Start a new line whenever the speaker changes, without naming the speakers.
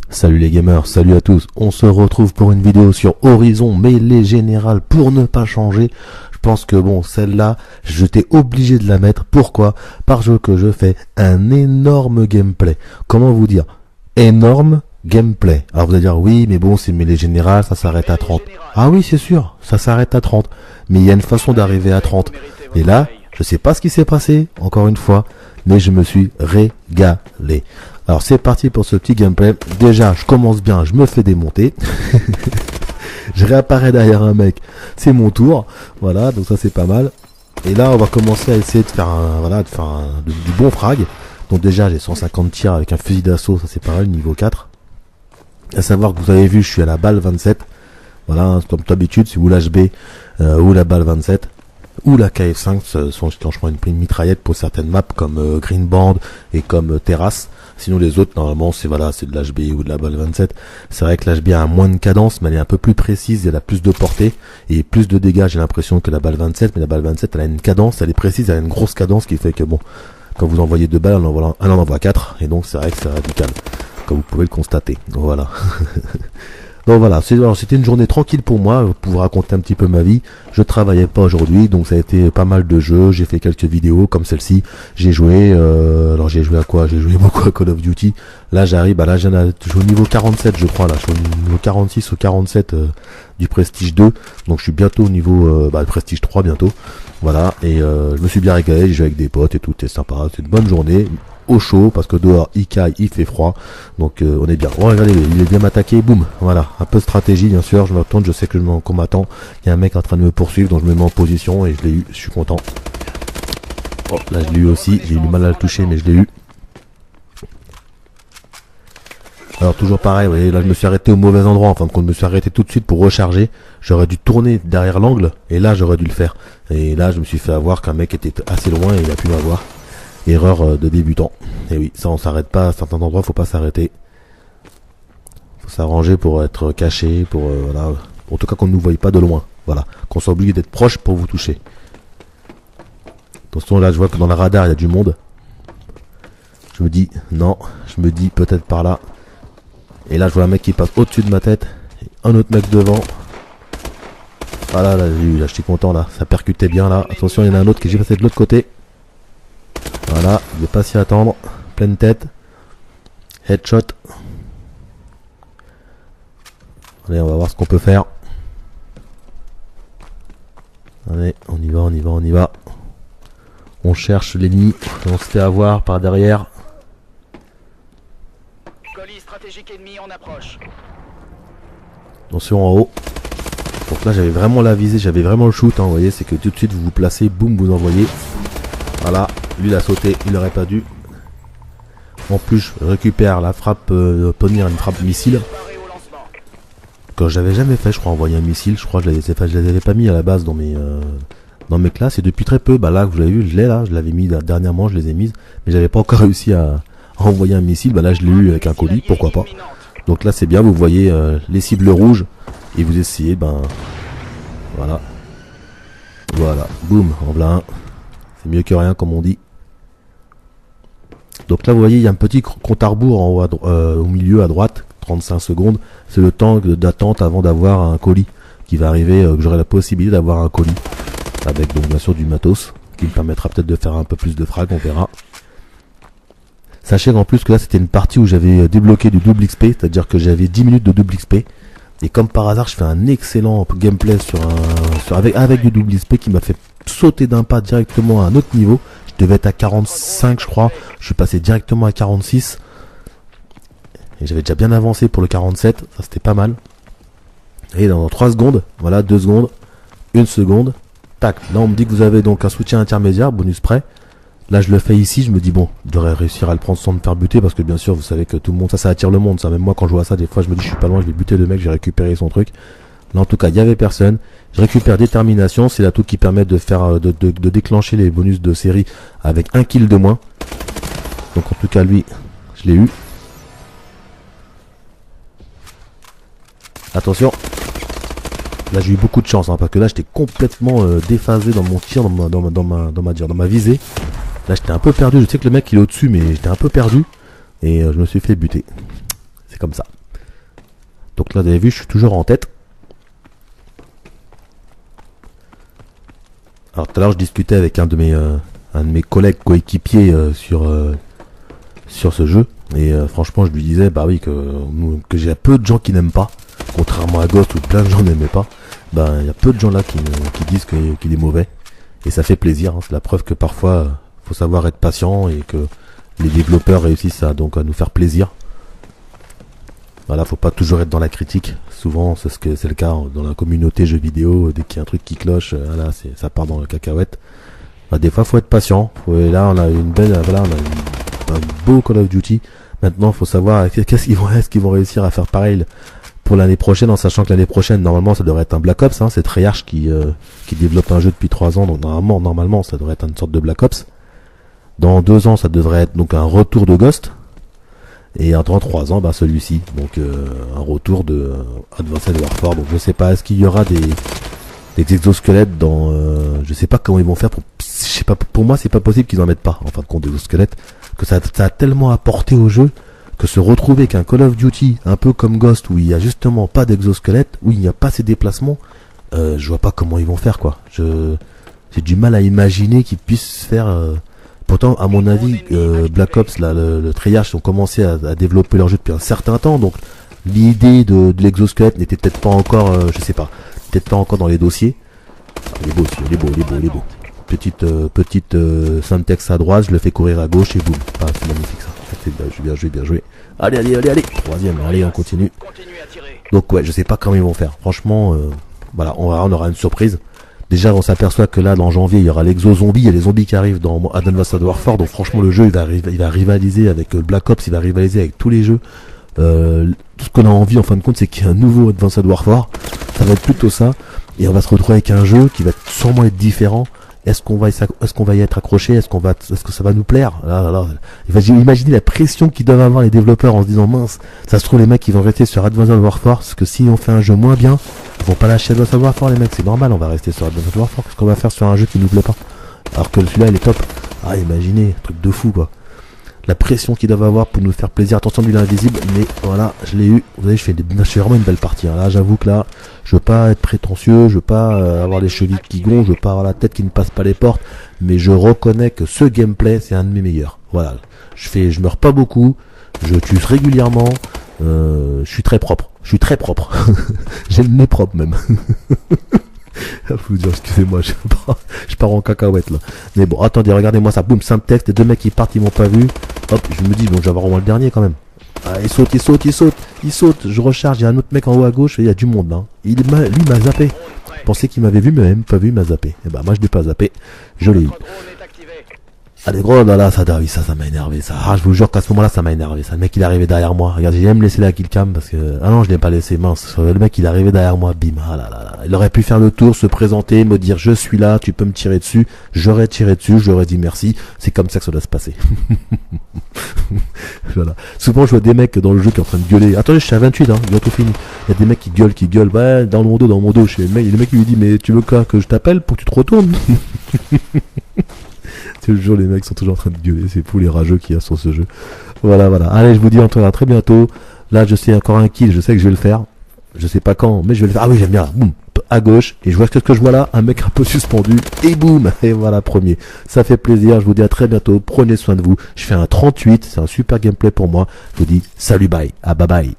Salut les gamers, salut à tous, on se retrouve pour une vidéo sur Horizon, mais les générales pour ne pas changer. Je pense que bon, celle-là, j'étais obligé de la mettre. Pourquoi? Parce que je fais un énorme gameplay. Comment vous dire? Énorme gameplay. Alors vous allez dire, oui, mais bon, c'est mais les générales, ça s'arrête à 30. Ah oui, c'est sûr, ça s'arrête à 30. Mais il y a une façon d'arriver à 30. Et là, je sais pas ce qui s'est passé, encore une fois, mais je me suis régalé. Alors c'est parti pour ce petit gameplay. Déjà, je commence bien, je me fais démonter. Je réapparais derrière un mec, c'est mon tour. Voilà, donc ça c'est pas mal. Et là, on va commencer à essayer de faire du bon frag. Donc déjà, j'ai 150 tirs avec un fusil d'assaut, ça c'est pas mal, niveau 4. À savoir que vous avez vu, je suis à la balle 27. Voilà, comme d'habitude, si vous l'HB ou la balle 27. Ou la KF5, ce sont franchement une mitraillette pour certaines maps comme Green Band et comme Terrasse. Sinon les autres normalement c'est voilà, c'est de l'HB ou de la balle 27. C'est vrai que l'HB a moins de cadence, mais elle est un peu plus précise, elle a plus de portée et plus de dégâts, j'ai l'impression, que la balle 27. Mais la balle 27 elle a une cadence, elle est précise, elle a une grosse cadence qui fait que bon, quand vous envoyez 2 balles, elle en envoie 4, et donc c'est vrai que c'est radical, comme vous pouvez le constater. Voilà. Donc voilà, c'était une journée tranquille pour moi, pour vous raconter un petit peu ma vie. Je travaillais pas aujourd'hui, donc ça a été pas mal de jeux. J'ai fait quelques vidéos comme celle-ci. J'ai joué, alors j'ai joué à quoi? J'ai joué beaucoup à Call of Duty. Là j'arrive, là je suis au niveau 47 je crois, là je suis au niveau 46 ou 47 du Prestige 2. Donc je suis bientôt au niveau Prestige 3 bientôt. Voilà, et je me suis bien régalé, j'ai joué avec des potes et tout, c'était sympa, c'est une bonne journée. Au chaud, parce que dehors il caille, il fait froid, donc on est bien. Oh, regardez, il est bien m'attaquer, boum, voilà, un peu de stratégie bien sûr, je me retourne, je sais que qu'on m'attend, il y a un mec en train de me poursuivre, donc je me mets en position et je l'ai eu, je suis content. Oh, là je l'ai eu aussi, j'ai eu du mal à le toucher mais je l'ai eu. Alors toujours pareil, vous voyez, là je me suis arrêté au mauvais endroit, enfin quand je me suis arrêté tout de suite pour recharger, j'aurais dû tourner derrière l'angle, et là j'aurais dû le faire. Et là je me suis fait avoir qu'un mec était assez loin et il a pu m'avoir. Erreur de débutant. Et oui, ça on s'arrête pas à certains endroits, faut pas s'arrêter. Faut s'arranger pour être caché, pour voilà. En tout cas qu'on ne nous voie pas de loin. Voilà. Qu'on soit obligé d'être proche pour vous toucher. Attention, là je vois que dans la radar il y a du monde. Je me dis non, je me dis peut-être par là. Et là je vois un mec qui passe au-dessus de ma tête. Et un autre mec devant. Voilà, là je suis content là. Ça percutait bien là. Attention, il y en a un autre qui est passé de l'autre côté. Voilà, il n'est pas s'y attendre. Pleine tête. Headshot. Allez, on va voir ce qu'on peut faire. Allez, on y va, on y va, on y va. On cherche l'ennemi. On se fait avoir par derrière.
Colis stratégique ennemi en approche.
Attention en haut. Donc là, j'avais vraiment la visée, j'avais vraiment le shoot. Hein, vous voyez, c'est que tout de suite, vous vous placez, boum, vous envoyez. Voilà, lui il a sauté, il aurait pas dû. En plus, je récupère la frappe ponir, une frappe missile. Que j'avais jamais fait, je crois, envoyer un missile. Je crois que je les avais pas mis à la base dans mes classes. Et depuis très peu, bah là, vous l'avez vu, je l'ai là. Je l'avais mis dernièrement, je les ai mises. Mais j'avais pas encore réussi à envoyer un missile. Bah là, je l'ai eu avec un colis, pourquoi pas. Donc là, c'est bien, vous voyez les cibles rouges. Et vous essayez, ben... Voilà. Voilà, boum, en voilà un. C'est mieux que rien, comme on dit. Donc là, vous voyez, il y a un petit compte à rebours en haut au milieu à droite, 35 secondes. C'est le temps d'attente avant d'avoir un colis qui va arriver, que j'aurai la possibilité d'avoir un colis. Avec donc bien sûr du matos, qui me permettra peut-être de faire un peu plus de frag, on verra. Sachez qu'en plus que là, c'était une partie où j'avais débloqué du double XP, c'est-à-dire que j'avais 10 minutes de double XP. Et comme par hasard, je fais un excellent gameplay avec du double XP qui m'a fait sauter d'un pas directement à un autre niveau. Je devais être à 45 je crois, je suis passé directement à 46 et j'avais déjà bien avancé pour le 47, ça c'était pas mal. Et dans 3 secondes, voilà, 2 secondes, 1 seconde, tac, là on me dit que vous avez donc un soutien intermédiaire, bonus prêt. Là je le fais ici, je me dis bon, je devrais réussir à le prendre sans me faire buter, parce que bien sûr vous savez que tout le monde, ça attire le monde, ça, même moi quand je vois ça, des fois je me dis je suis pas loin, je vais buter le mec, j'ai récupéré son truc. Là en tout cas il y avait personne. Je récupère détermination, c'est l'atout qui permet de faire de déclencher les bonus de série avec 1 kill de moins. Donc en tout cas lui, je l'ai eu. Attention. Là j'ai eu beaucoup de chance, hein, parce que là j'étais complètement déphasé dans mon tir, dans ma visée. Là j'étais un peu perdu, je sais que le mec il est au-dessus mais j'étais un peu perdu. Et je me suis fait buter. C'est comme ça. là, vous avez vu, je suis toujours en tête. Alors tout à l'heure, je discutais avec un de mes collègues coéquipiers sur ce jeu. Et franchement, je lui disais, bah oui, que j'ai peu de gens qui n'aiment pas. Contrairement à Ghost où plein de gens n'aimaient pas. Ben, il y a peu de gens là qui disent qu'il est mauvais. Et ça fait plaisir, hein. C'est la preuve que parfois, faut savoir être patient et que les développeurs réussissent à nous faire plaisir. Voilà, faut pas toujours être dans la critique. Souvent, c'est le cas dans la communauté jeux vidéo. Dès qu'il y a un truc qui cloche, voilà, ça part dans le cacahuète. Bah, des fois, faut être patient. Et là, on a un beau Call of Duty. Maintenant, faut savoir est-ce qu'ils vont réussir à faire pareil pour l'année prochaine, en sachant que l'année prochaine, normalement, ça devrait être un Black Ops. Hein. C'est Treyarch qui développe un jeu depuis 3 ans, donc normalement, ça devrait être une sorte de Black Ops. Dans 2 ans, ça devrait être donc un retour de Ghost. Et dans 3 ans, bah celui-ci, donc un retour de Advanced Warfare. Donc je sais pas, est-ce qu'il y aura des exosquelettes dans, je sais pas comment ils vont faire. Je sais pas, pour moi, c'est pas possible qu'ils en mettent pas. En fin de compte, des exosquelettes, que ça a tellement apporté au jeu que se retrouver qu'un Call of Duty, un peu comme Ghost, où il y a justement pas d'exosquelettes, où il n'y a pas ces déplacements, je vois pas comment ils vont faire quoi. J'ai du mal à imaginer qu'ils puissent faire. Pourtant, à mon avis, Black Ops, là, le Treyarch ont commencé à développer leur jeu depuis un certain temps, donc l'idée de l'exosquelette n'était peut-être pas encore, je sais pas, peut-être pas encore dans les dossiers. Ah, il est beau aussi, il est beau. Petite syntaxe à droite, je le fais courir à gauche et boum. Ah, c'est magnifique ça. C'est bien joué. Allez. 3e, allez, on continue. Donc ouais, je sais pas comment ils vont faire. Franchement, voilà, on aura une surprise. Déjà, on s'aperçoit que là, dans janvier, il y aura l'exo-zombie, il y a les zombies qui arrivent dans Advanced Warfare, donc franchement, le jeu, il va rivaliser avec Black Ops, il va rivaliser avec tous les jeux. Tout ce qu'on a envie, en fin de compte, c'est qu'il y ait un nouveau Advanced Warfare. Ça va être plutôt ça. Et on va se retrouver avec un jeu qui va sûrement être différent. Est-ce qu'on va y être accroché? Est-ce que ça va nous plaire? Imaginez la pression qu'ils doivent avoir les développeurs en se disant, mince, ça se trouve, les mecs, ils vont rester sur Advanced Warfare, parce que si on fait un jeu moins bien, ils vont pas lâcher Advanced Warfare, les mecs, c'est normal, on va rester sur Advanced Warfare. Qu'est-ce qu'on va faire sur un jeu qui nous plaît pas? Alors que celui-là, il est top. Ah, imaginez, truc de fou, quoi. La pression qu'ils doivent avoir pour nous faire plaisir. Attention de l'invisible, mais voilà, je l'ai eu. Vous voyez, je fais vraiment une belle partie. Hein. Là, j'avoue que là, je veux pas être prétentieux, je veux pas avoir les chevilles qui gonflent, je veux pas avoir la tête qui ne passe pas les portes, mais je reconnais que ce gameplay, c'est un de mes meilleurs. Voilà, je meurs pas beaucoup, je tue régulièrement, je suis très propre. J'ai le nez propre même. Faut dire, excusez-moi, je pars en cacahuète là. Mais bon, attendez, regardez-moi ça, boum, simple texte, les 2 mecs qui partent, ils m'ont pas vu. Hop, je me dis, bon, je vais avoir au moins le dernier quand même. Ah, il saute, je recharge, il y a un autre mec en haut à gauche, et il y a du monde là. Lui m'a zappé. Je pensais qu'il m'avait vu, mais même pas vu, il m'a zappé. Et bah, moi je l'ai pas zappé, je l'ai eu. Allez gros, là, ça m'a énervé, ça. Ah, je vous jure qu'à ce moment-là, ça m'a énervé, ça. Le mec, il est arrivé derrière moi. Regardez, j'ai même laissé la killcam parce que, ah non, je l'ai pas laissé, mince. Le mec, il est arrivé derrière moi, bim, ah là. Il aurait pu faire le tour, se présenter, me dire, je suis là, tu peux me tirer dessus. J'aurais tiré dessus, je lui aurais dit merci. C'est comme ça que ça doit se passer. Voilà. Souvent, je vois des mecs dans le jeu qui sont en train de gueuler. Attendez, je suis à 28, hein, bientôt fini. Il y a des mecs qui gueulent, ouais, dans mon dos. Le mec, il lui dit, mais tu veux quoi, que je t'appelle pour que tu te retournes? Toujours les mecs sont toujours en train de gueuler, c'est fou les rageux qu'il y a sur ce jeu. Voilà. Allez, je vous dis Antoine, à très bientôt. Là, je sais encore un kill, je sais que je vais le faire. Je sais pas quand, mais je vais le faire. Ah oui, j'aime bien. Boum, à gauche. Et je vois ce que je vois là, un mec un peu suspendu. Et boum, et voilà, premier. Ça fait plaisir. Je vous dis à très bientôt. Prenez soin de vous. Je fais un 38. C'est un super gameplay pour moi. Je vous dis salut, bye. Ah, bye bye.